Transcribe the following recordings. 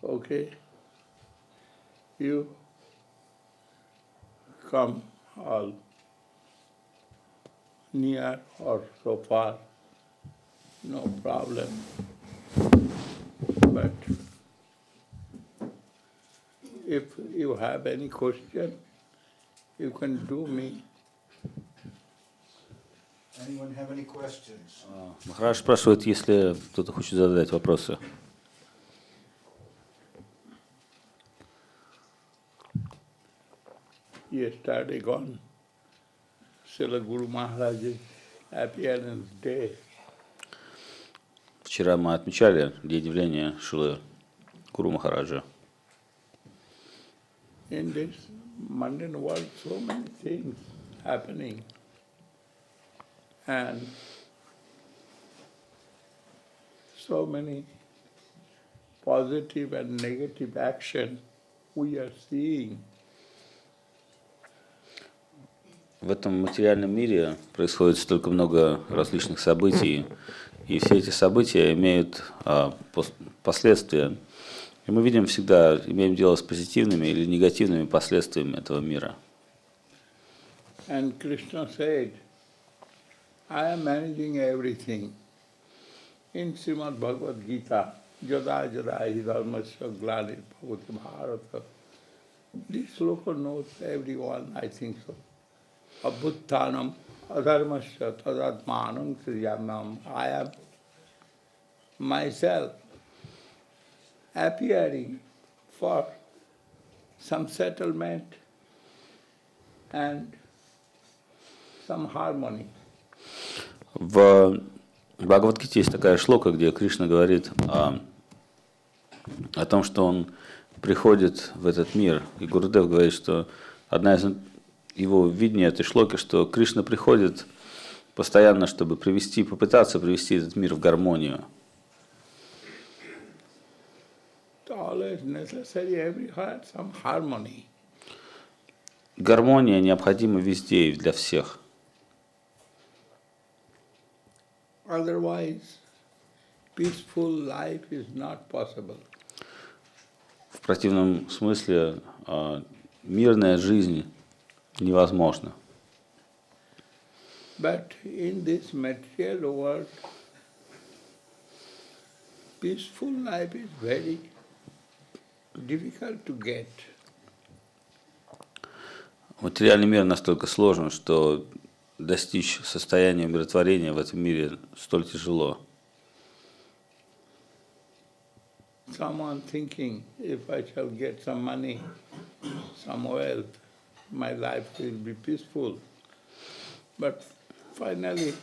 okay, you come all near or so far, no problem. But if you have any question, you can do me. Anyone have any questions? Махарадж спрашивает, если кто-то хочет задать вопросы. Yesterday gone, Srila Guru Maharaj's appearance day. Вчера мы отмечали день явления Шилы Гуру Махараджа. In this mundane world, so many things happening, and so many positive and negative action we are seeing. В этом материальном мире происходит столько много различных событий, и все эти события имеют последствия. И мы видим всегда, имеем дело с позитивными или негативными последствиями этого мира. And Krishna said, I am managing everything. In Srimad Bhagavad Gita, Jada Jada hi dharmasya glanir bhavati bharata. This sloka knows everyone, I think so. Abhuttanam adharmasya tadatmanam kriyamam. I am myself appearing for some settlement and some harmony. В Бхагавад-гите есть такая шлока, где Кришна говорит о том, что он приходит в этот мир. И Гурудев говорит, что одна из его видений этой шлоки, что Кришна приходит постоянно, чтобы попытаться привести этот мир в гармонию. Гармония необходима везде и для всех. Otherwise, peaceful life is not possible. В противном смысле мирная жизнь невозможна. But in this material world, peaceful life is very difficult to get. Материальный мир настолько сложен, что достичь состояния умиротворения в этом мире столь тяжело. Someone thinking, if I shall get some money, some wealth, my life will be peaceful. But finally,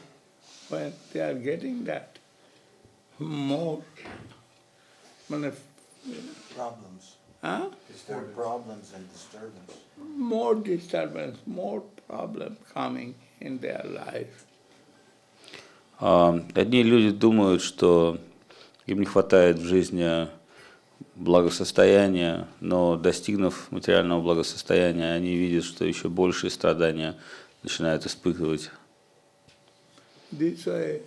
when they are getting that, more Problems. Huh? Is there problems and disturbance? More disturbance, more problem coming in their life. Одни люди думают, что им не хватает в жизни благосостояния, но достигнув материального благосостояния, они видят, что еще большие страдания начинают испытывать. This way,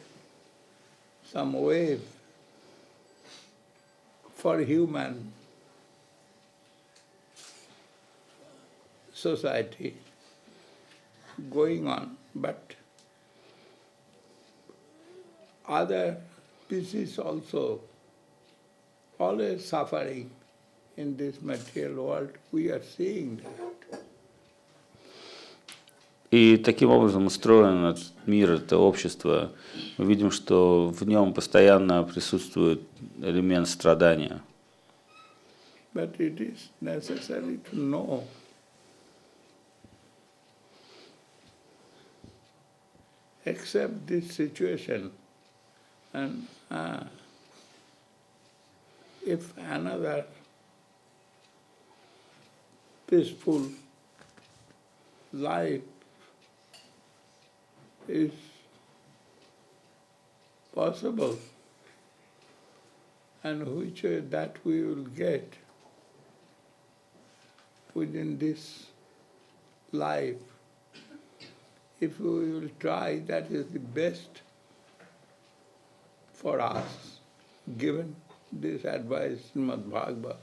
some wave for human society going on, but other species also always suffering in this material world. We are seeing that. И таким образом устроен этот мир, это общество. Мы видим, что в нем постоянно присутствует элемент страдания. But it is necessary to know accept this situation, and if another peaceful life is possible, and which that we will get within this life. If we will try, that is the best for us, given this advice, Srimad Bhagavad.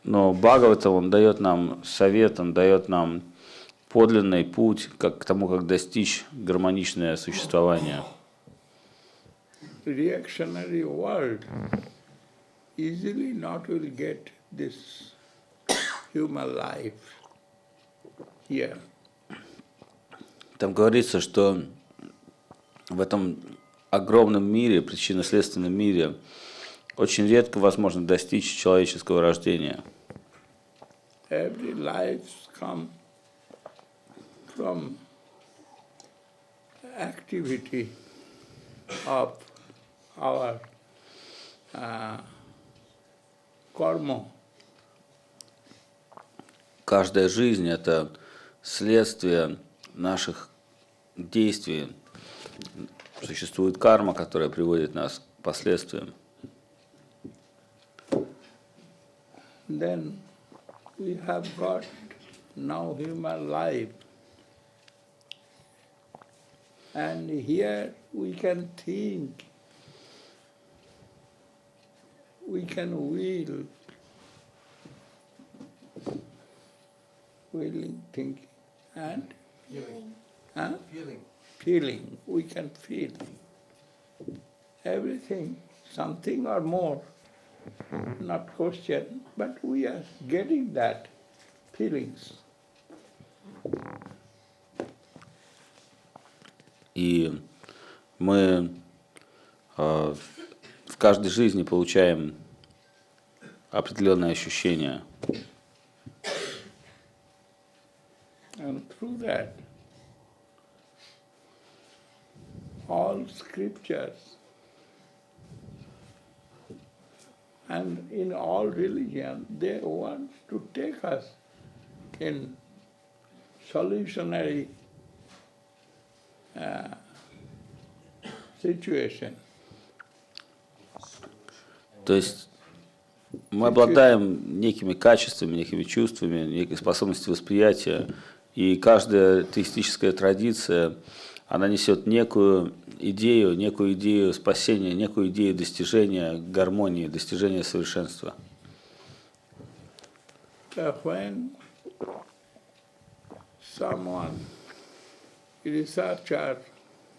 Но Бхагавата, он дает нам совет, он дает нам подлинный путь к тому, как достичь гармоничное существование. Reactionary world easily not will get this human life here. Там говорится, что в этом огромном мире, причинно-следственном мире, очень редко возможно достичь человеческого рождения. Every life comes from activity of our karma. Каждая жизнь – это следствие наших действий. Существует карма, которая приводит нас к последствиям. Then we have got now human life. And here we can think, we can willing thinking, and feeling. We can feel everything, something or more, not question, but we are getting that feelings. И мы в каждой жизни получаем определенные ощущения. And through that, all scriptures and in all religion, they want to take us in solutionary situation. То есть мы обладаем некими качествами, некими чувствами, некой способностью восприятия, и каждая теистическая традиция, она несет некую идею спасения, некую идею достижения гармонии, достижения совершенства. When someone, researcher,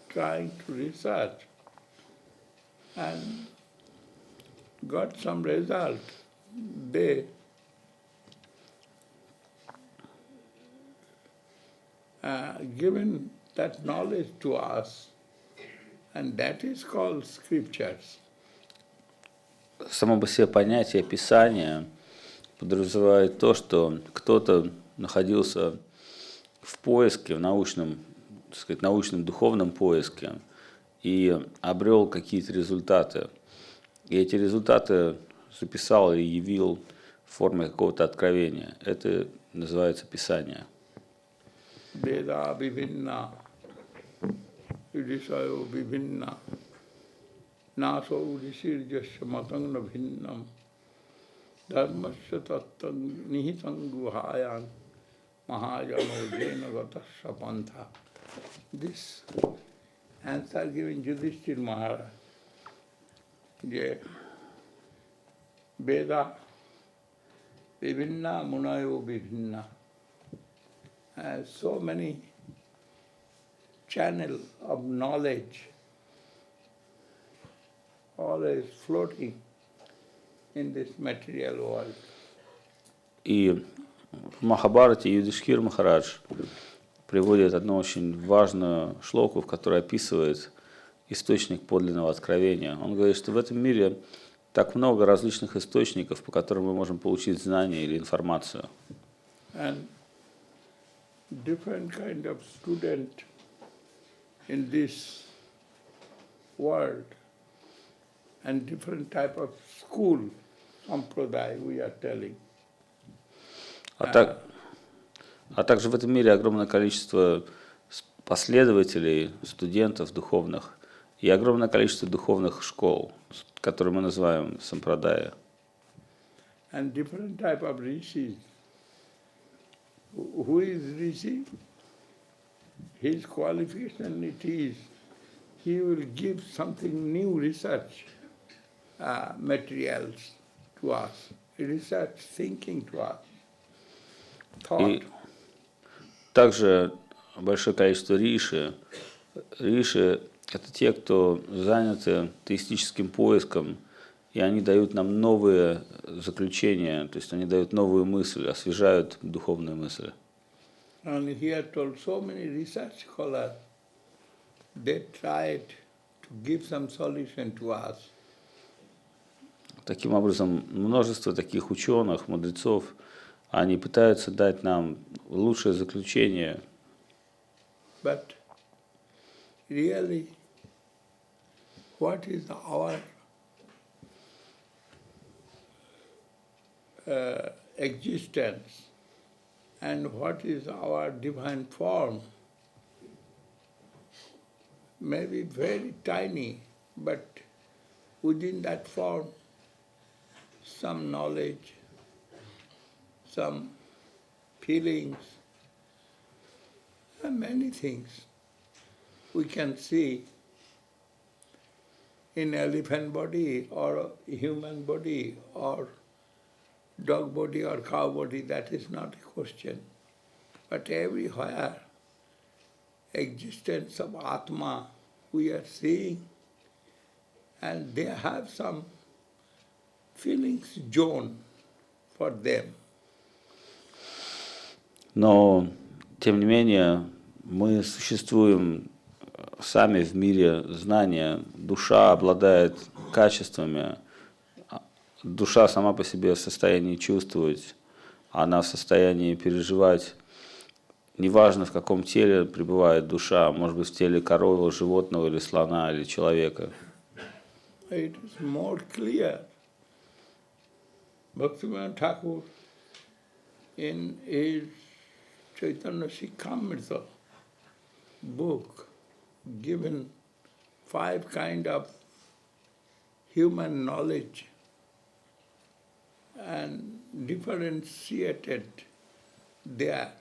trying to research and got some result, they given that knowledge to us, and that is called scriptures. Само по себе понятие Писания подразумевает то, что кто-то находился в поиске, в научном, так сказать, научном духовном поиске и обрел какие-то результаты. И эти результаты записал и явил в форме какого-то откровения. Это называется Писание. Veda vivinna, Yudhisayo vivinna, naso udhisirjasya matangna bhinnam, dharmasya tattang nihitang guhayam, mahajano jena gatasya pantha. This answer given Yudhishthir Maharaj. Veda vivinna munayo vivinna. So many channels of knowledge always floating in this material world. И в Махабхарате Юдхишthир Махарадж приводит одну очень важную шлоку, в которой описывает источник подлинного откровения. Он говорит, что в этом мире так много различных источников, по которым мы можем получить знания или информацию. And different kind of student in this world and different type of school, sampradaya we are telling. А также в этом мире огромное количество последователей, студентов духовных и огромное количество духовных школ, которые мы называем сампрадая. And different type of rishis. Who is rishi? His qualification it is he will give something new research materials to us, research thinking to us, thought. И также большое количество риши. Риши – это те, кто заняты теистическим поиском, и они дают нам новые заключения, то есть они дают новую мысль, освежают духовную мысль. And he had told so many research scholars, they tried to give some solution to us. Таким образом, множество таких ученых, мудрецов, они пытаются дать нам лучшее заключение. But really, what is our existence and what is our divine form may be very tiny, but within that form, some knowledge, some feelings, and many things we can see in elephant body or human body or dog body or cow body. That is not a question. But everywhere, existence of Atma we are seeing, and they have some feelings zone for them. Но, тем не менее, мы существуем сами в мире знания. Душа обладает качествами. Душа сама по себе в состоянии чувствовать, она в состоянии переживать. Неважно, в каком теле пребывает душа, может быть, в теле коровы, животного или слона, или человека. It is more clear. Bhaktivinoda Thakur, in his Chaitanya Shikshamrita book, given 5 kind of human knowledge and differentiated there.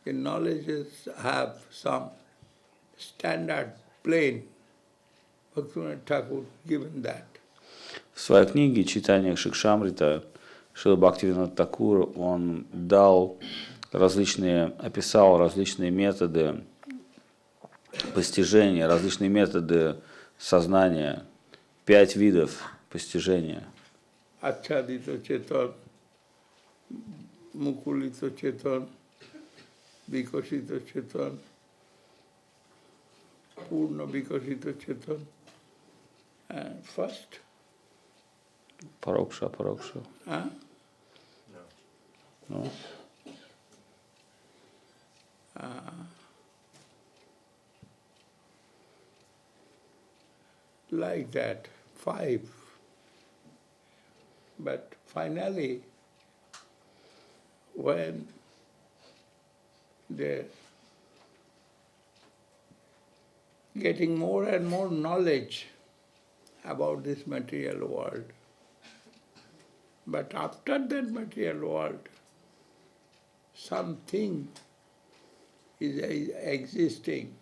The knowledges have some standard plane. Bhaktivinoda Thakur given that. В своей книге «Читание Шикшамрита» Шрила Бхактивинода Такур, он описал различные методы постижения, различные методы сознания, 5 видов постижения. Achadito chetan, mukulito chetan, vikasito chetan, purna vikasito chetan. And first, Парокша. No. Like that, 5. But finally, when they're getting more and more knowledge about this material world, but after that material world, something is existing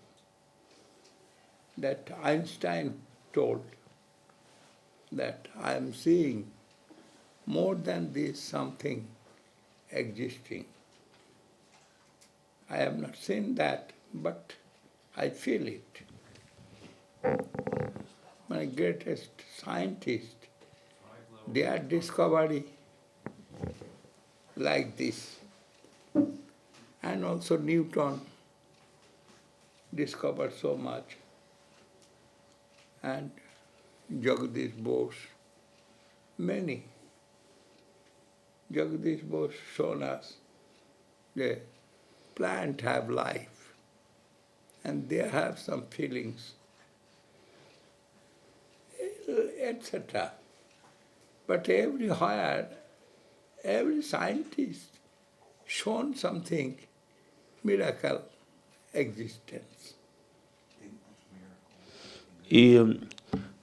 that Einstein told, that I am seeing more than this something existing. I have not seen that, but I feel it. My greatest scientist, their discovery like this. And also Newton discovered so much. And Jagadish Bose, many. Jagadish Bose shown us the plant have life and they have some feelings, etc. But everywhere, every scientist shown something, miracle existence. И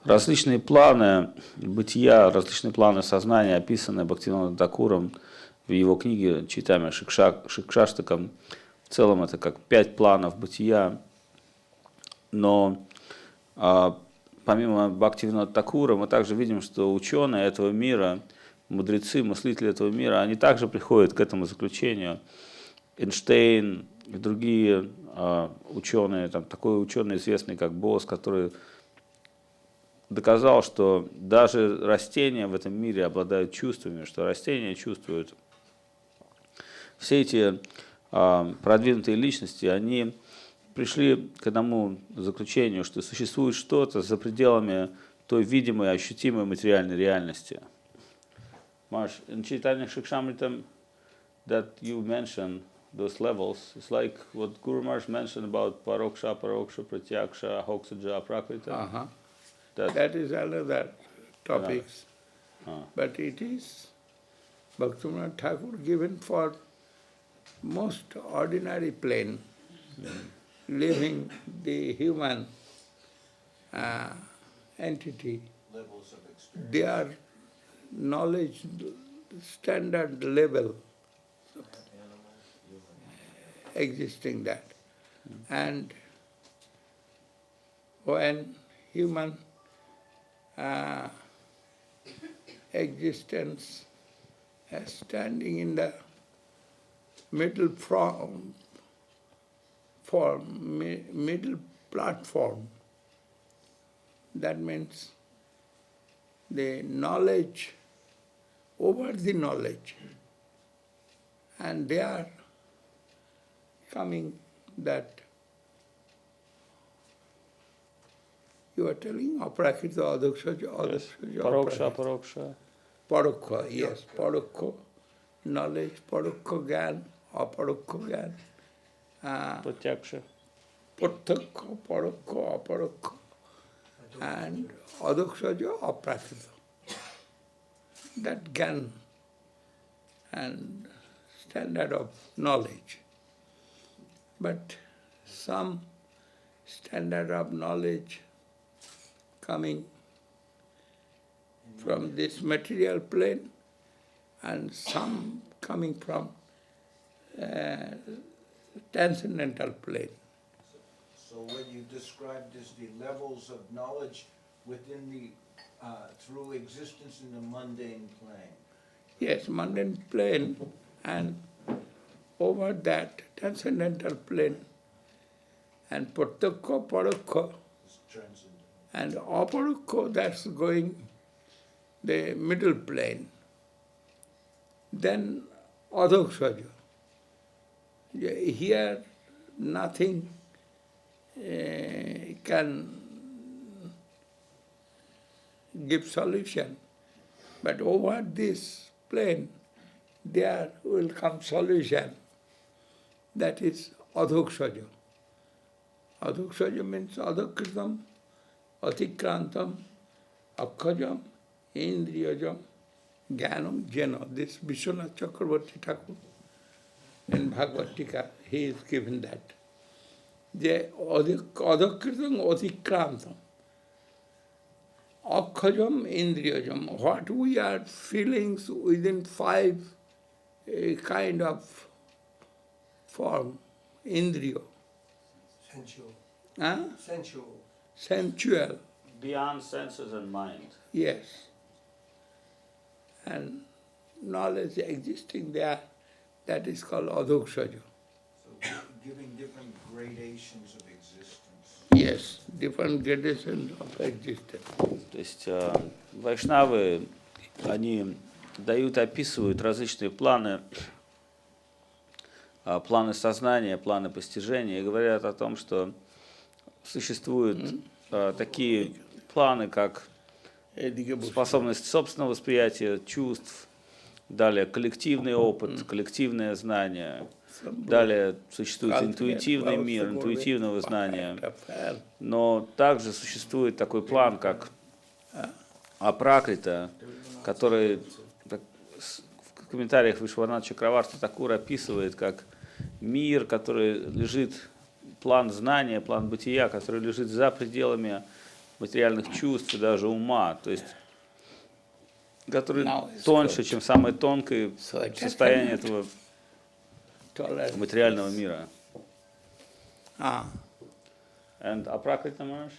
различные планы бытия, различные планы сознания, описанные Бхактивинодом Такуром в его книге «Читание Шикшаштакам», в целом это как 5 планов бытия, но помимо Бхактивинода Такура, мы также видим, что ученые этого мира, мудрецы, мыслители этого мира, они также приходят к этому заключению. Эйнштейн и другие ученые, там, такой ученый известный, как Босс, который доказал, что даже растения в этом мире обладают чувствами, что растения чувствуют. Все эти продвинутые личности, они пришли к одному заключению, что существует что-то за пределами той видимой, ощутимой материальной реальности. Marsh, in Chaitanya Shikshamritam that you mentioned, those levels, it's like what Guru Maharaj mentioned about Paroksha, Paroksha, Pratyaksha, Hoksaja, Prakrita. That is another topic. But it is Bhaktivinoda Thakur given for most ordinary plane, living the human entity. Levels of experience. Their knowledge standard level existing that. And when human existence is standing in the middle middle platform, that means the knowledge over the knowledge, and they are coming that you are telling aprakrita, adhokshaja, Paroksha, Paroksha. Parokha, yes, Parokha, knowledge, Parokha Gyan, Aparokha Gyan, Pratyaksha. Pratyakha, Parokha, Aparokha, and Adhokshaja, Aprakrita. That Gyan and standard of knowledge. But some standard of knowledge coming from this material plane and some coming from transcendental plane. So what you described as the levels of knowledge within the, through existence in the mundane plane. Yes, mundane plane, and over that transcendental plane, and Pratyakha, Parokha, It's transcendental. and Aparokha, that's going the middle plane. Then Adhokshaja. Here nothing can give solution, but over this plane there will come solution. That is Adhokshaja. Adhokshaja means Adhokritam, Atikrantam, Akkhajam, Indriyajam, Jnanam, Jena. This Vishwanath Chakravarti Thakur in Bhagavad Gita, he is given that. The Adhokritam, Atikrantam, Akkhajam, Indriyajam. What we are feelings within five kind of form, Indriya. Sensual. Huh? Sensual. Sensual, Beyond senses and mind. yes. And knowledge existing there, that is called Adhokshaja. So giving different gradations of existence. Yes, different gradations of existence. То есть вайшнавы, они дают, описывают различные планы, планы сознания, планы постижения, и говорят о том, что существуют такие планы, как способность собственного восприятия чувств, далее коллективный опыт, коллективное знание, далее существует интуитивный мир, интуитивного знания, но также существует такой план, как апракрита, который в комментариях Вишванаth Чакраварти Такур описывает как мир, который лежит, план знания, план бытия, который лежит за пределами материальных чувств и даже ума, то есть который тоньше, чем самое тонкое состояние этого материального мира. And Aprakrita Maharaj?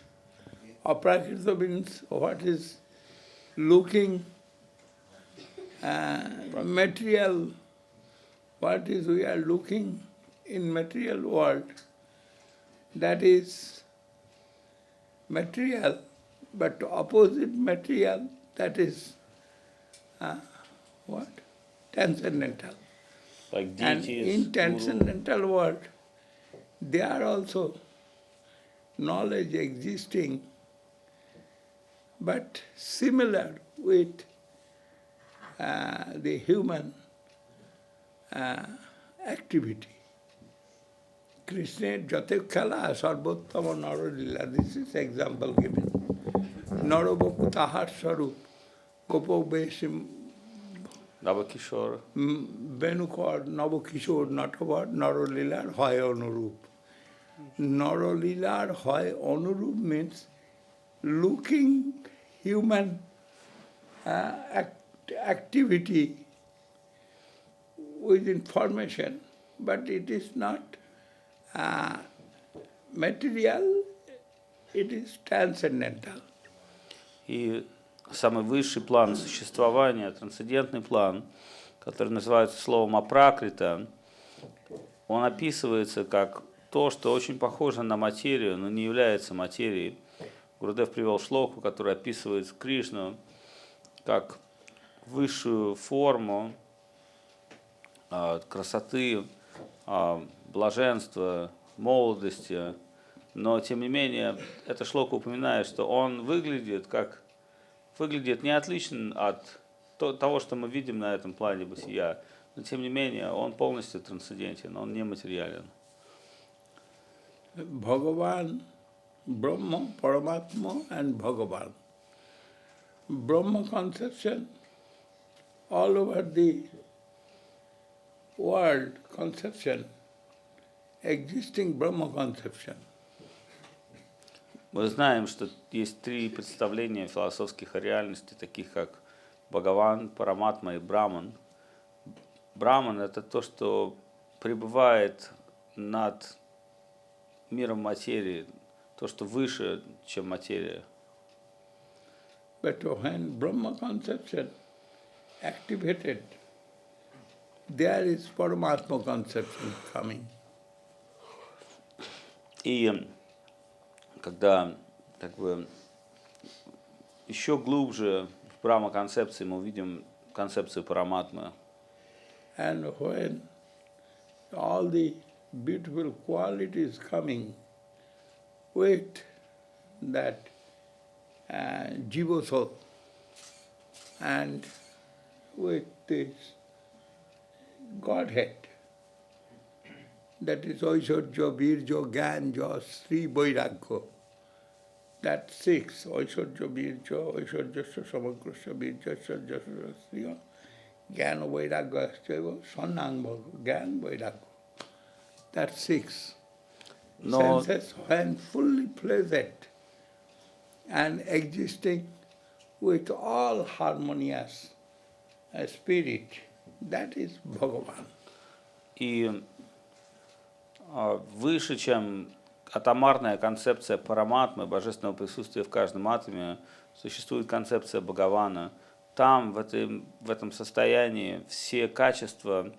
Aprakrita means what is looking material, what is we are looking in material world, that is material, but opposite material, that is what? Transcendental. Like And deities, in guru. transcendental world, there are also knowledge existing, but similar with the human activity. Krishna Jate Khala Sarvottama Naralila. This is example given. Narabapu Tahar Sarup Gopo Besim Navakishore. Venukar Navakishore Natavar Naralilar Hoy Anurup. Naralilar Hoy Anurup means looking human activity with information, but it is not material, it is transcendental. И самый высший план существования, трансцендентный план, который называется словом апракрита, он описывается как то, что очень похоже на материю, но не является материей. Гурудев привел шлоку, который описывает Кришну как высшую форму красоты, блаженства, молодости, но тем не менее эта шлока упоминает, что он выглядит не отличен от того, что мы видим на этом плане бытия, но тем не менее он полностью трансцендентен, он не материален. Bhagavan, Brahma, Paramatma and Bhagavan. Brahma conception, all over the world conception, existing Brahma conception. Мы знаем, что есть три представления философских о реальности, таких как Бхагаван, Параматма и Браман. Браман – это то, что пребывает над миром материи, то, что выше, чем материя. But when Brahma conception activated, there is Paramatma conception coming. И когда еще глубже в Брахма-концепции мы увидим концепцию Параматмы. And when all the beautiful qualities coming with that Jiva soul and with this Godhead, that is Aishwarya, Virya, Gyan, Sri, Vairagya. That six, Aishwarya, Virya, Aishwarya, Samagrasya, Virya, Jasya, Sri, Gyan, Vairagya, Sannang, Gyan, Vairagya. That six. No. Senses, when fully pleasant and existing with all harmonious spirit, that is Bhagavan. И выше, чем атомарная концепция параматмы, божественного присутствия в каждом атоме, существует концепция Бхагавана. Там, в этом состоянии, все качества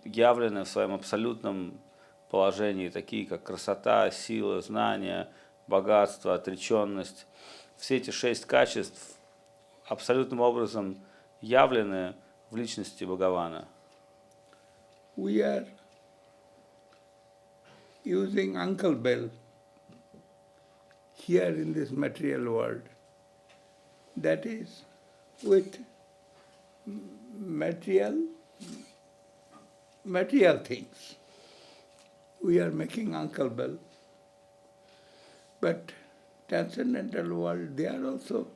явлены в своем абсолютном положении, такие как красота, сила, знание, богатство, отреченность. Все эти 6 качеств абсолютным образом явлены в личности Бхагавана. We are using Uncle Bell here in this material world. That is, with material things. We are making Uncle Bell. But transcendental world, they are also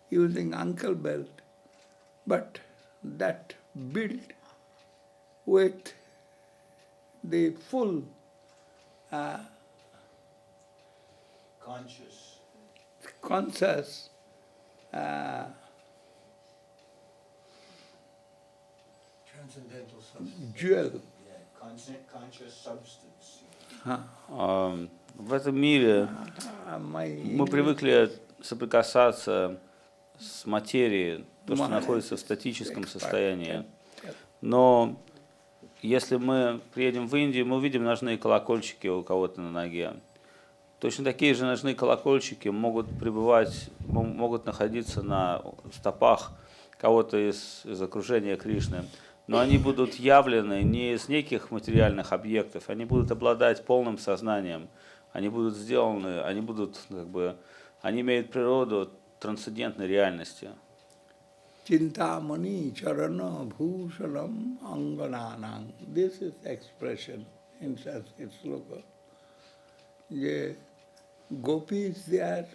using Uncle Bell, but that built with the full conscious Transcendental substance. jewel. Yeah, conscious substance. В этом мире мы привыкли соприкасаться с материей, то, что находится в статическом состоянии. Но если мы приедем в Индию, мы увидим ножные колокольчики у кого-то на ноге. Точно такие же ножные колокольчики могут находиться на стопах кого-то из окружения Кришны. Но они будут явлены не из неких материальных объектов, они будут обладать полным сознанием. Они будут сделаны, они имеют природу трансцендентной реальности. Chintamani charana bhushanam angananang. This is expression in Sanskrit sloka. The gopis, they are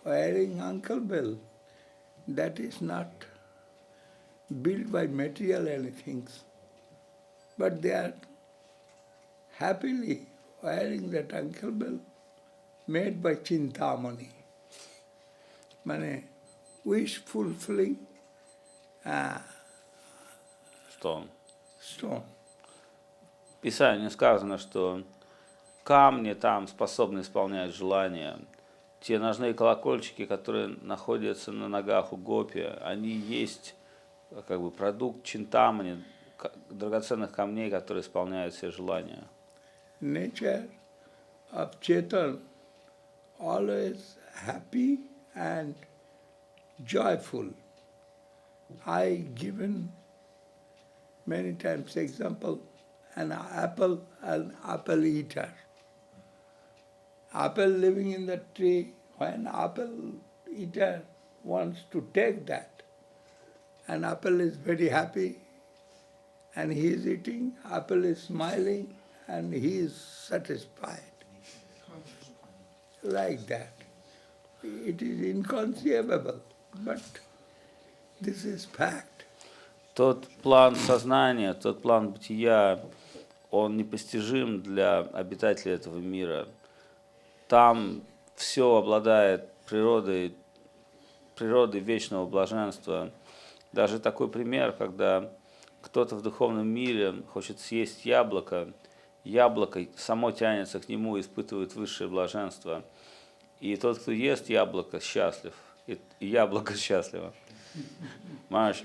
wearing ankle bell. That is not built by material anything, but they are happily wearing that ankle bell made by Chintamani. Mane wish fulfilling Stone. stone. В Писании сказано, что камни там способны исполнять желания. Те ножные колокольчики, которые находятся на ногах у гопи, они есть продукт чинтамани, драгоценных камней, которые исполняют все желания. Nature of Chetan always happy and joyful. I given many times example an apple eater. Apple living in the tree, when apple eater wants to take that, and apple is very happy, and he is eating, apple is smiling, and he is satisfied. Like that. It is inconceivable, but this is fact. Тот план сознания, тот план бытия, он непостижим для обитателей этого мира. Там все обладает природой вечного блаженства. Даже такой пример, когда кто-то в духовном мире хочет съесть яблоко само тянется к нему и испытывает высшее блаженство. И тот, кто ест яблоко, счастлив. И яблоко счастливо. Maharaj,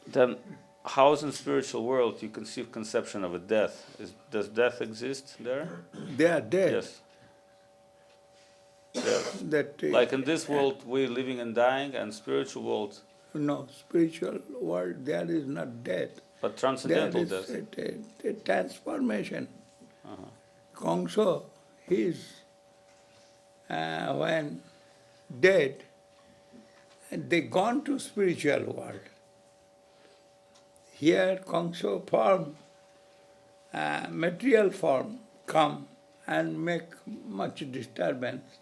then how in spiritual world you conceive conception of a death? Does death exist there? They are dead. Yes. Yes. That, Like in this world we're living and dying, and spiritual world. no, spiritual world, there is not death. But transcendental There death. is a transformation. Uh-huh. Kongso, he is, when dead, they gone to spiritual world. Here, Kongso form, material form, come and make much disturbance.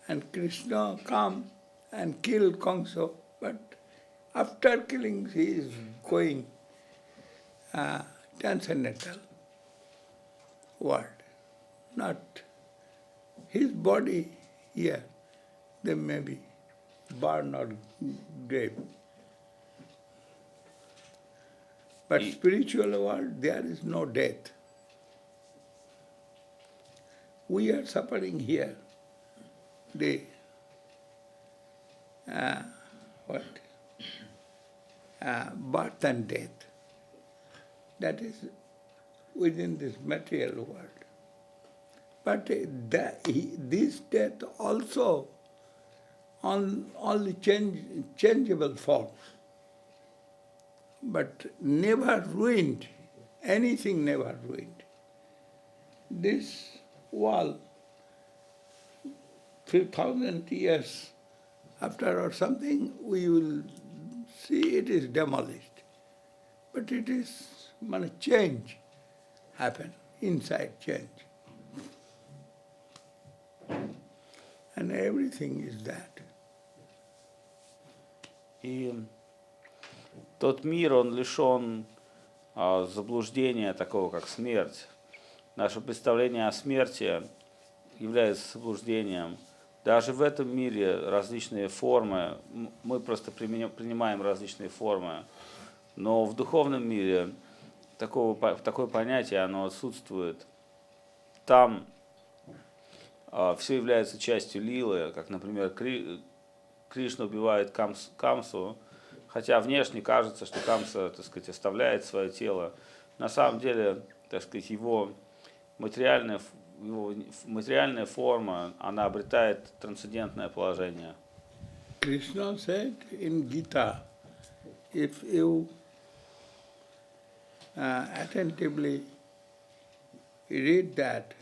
And Krishna come and kill Kongso, but after killing he is going transcendental world. Not his body here, they may be born or grave. But spiritual world, there is no death. We are suffering here. The birth and death. That is within this material world. But this death also on only changeable form, but never ruined. Anything never ruined. This wall, 3,000 years after or something, we will see it is demolished. But it is change happen, inside change. And everything is that. И тот мир, он лишен заблуждения такого, как смерть. Наше представление о смерти является заблуждением. Даже в этом мире различные формы, мы просто принимаем различные формы. Но в духовном мире такое понятие, оно отсутствует. Там все является частью лилы, как, например, Кришна убивает Камсу, хотя внешне кажется, что Камса, так сказать, оставляет свое тело. На самом деле, так сказать, его материальная форма, она обретает трансцендентное положение. Krishna said in Gita, if you attentively read that,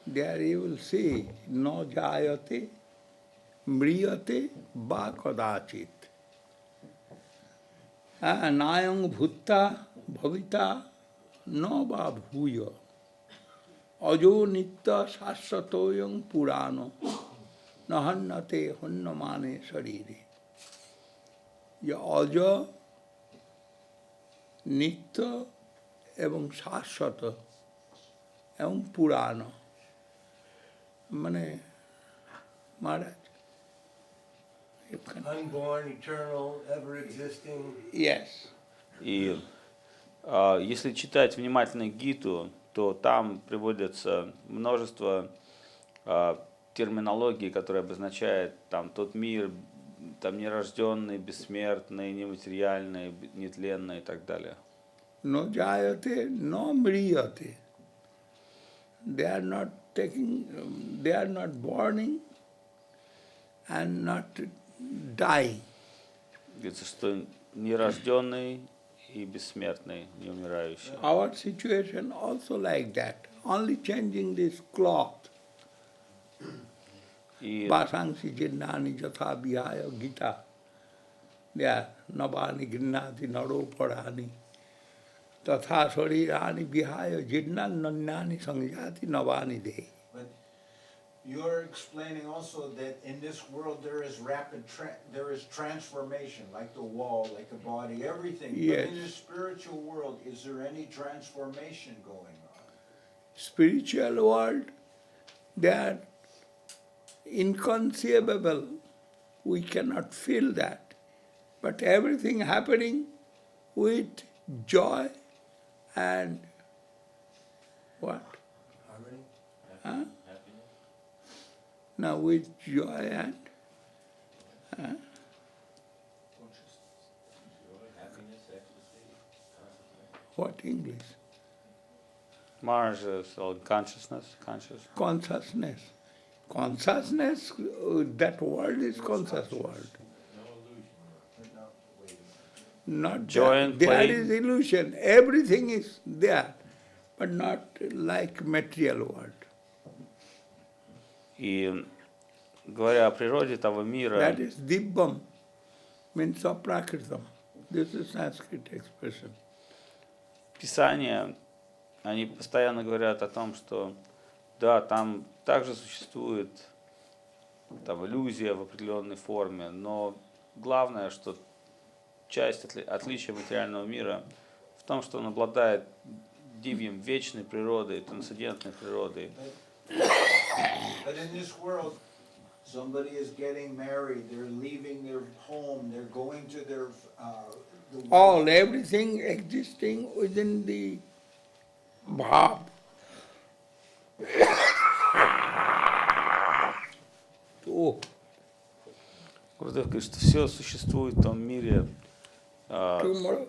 there you will see no jayate, mriyate, va kadachit. Nayang bhutta bhavita no va bhuya. Ajo nitya sasatoyang purano. Nahannate hannamane sarire. ये अज नित्य एवं शाश्वत एवं पुराण माने महाराज Unborn, eternal, ever existing. Yes. И если читать внимательно Гиту, то там приводится множество терминологии, которая обозначает там тот мир, там нерожденный, бессмертный, нематериальный, нетленный и так далее. No jayate, no mriyate. They are not burning and not dying. Говорится, что нерожденный и бессмертный, не умирающий. Our situation also like that, only changing this cloth. Vasangsi jinnani jatha vihaya gita. There, navani grinnati naro parani. Tatha sarirani vihaya jinnan nannani sangyati navani dehi. But you're explaining also that in this world there is there is transformation, like the wall, like the body, everything. Yes. But in the spiritual world, is there any transformation going on? Spiritual world, they are inconceivable. We cannot feel that. But everything happening with joy and what? Harmony. Huh? Now with joy and what English? Mars is consciousness. Consciousness. Consciousness, that world is conscious world. Not Joy and there play. is illusion. Everything is there, but not like material world. И говоря о природе того мира, That is dibbam, means aprakritam. This is Sanskrit expression. Писания, они постоянно говорят о том, что да, там также существует там иллюзия в определенной форме, но главное, что часть отличия материального мира в том, что он обладает дивьем вечной природой, трансцендентной природой. But in this world, somebody is getting married, they're leaving their home, they're going to their Everything existing within the bhav. Oh. Гурдев говорит, что все существует в том мире. Tomorrow,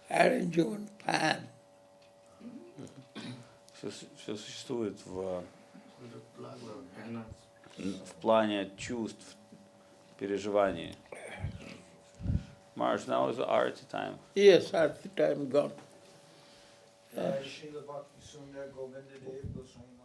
arrange your plan. Все существует в плане чувств, переживаний. Marsh, now is the arati time. Yes, at the time gone. Srila Bhakti Sundar Govinda Dev Goswami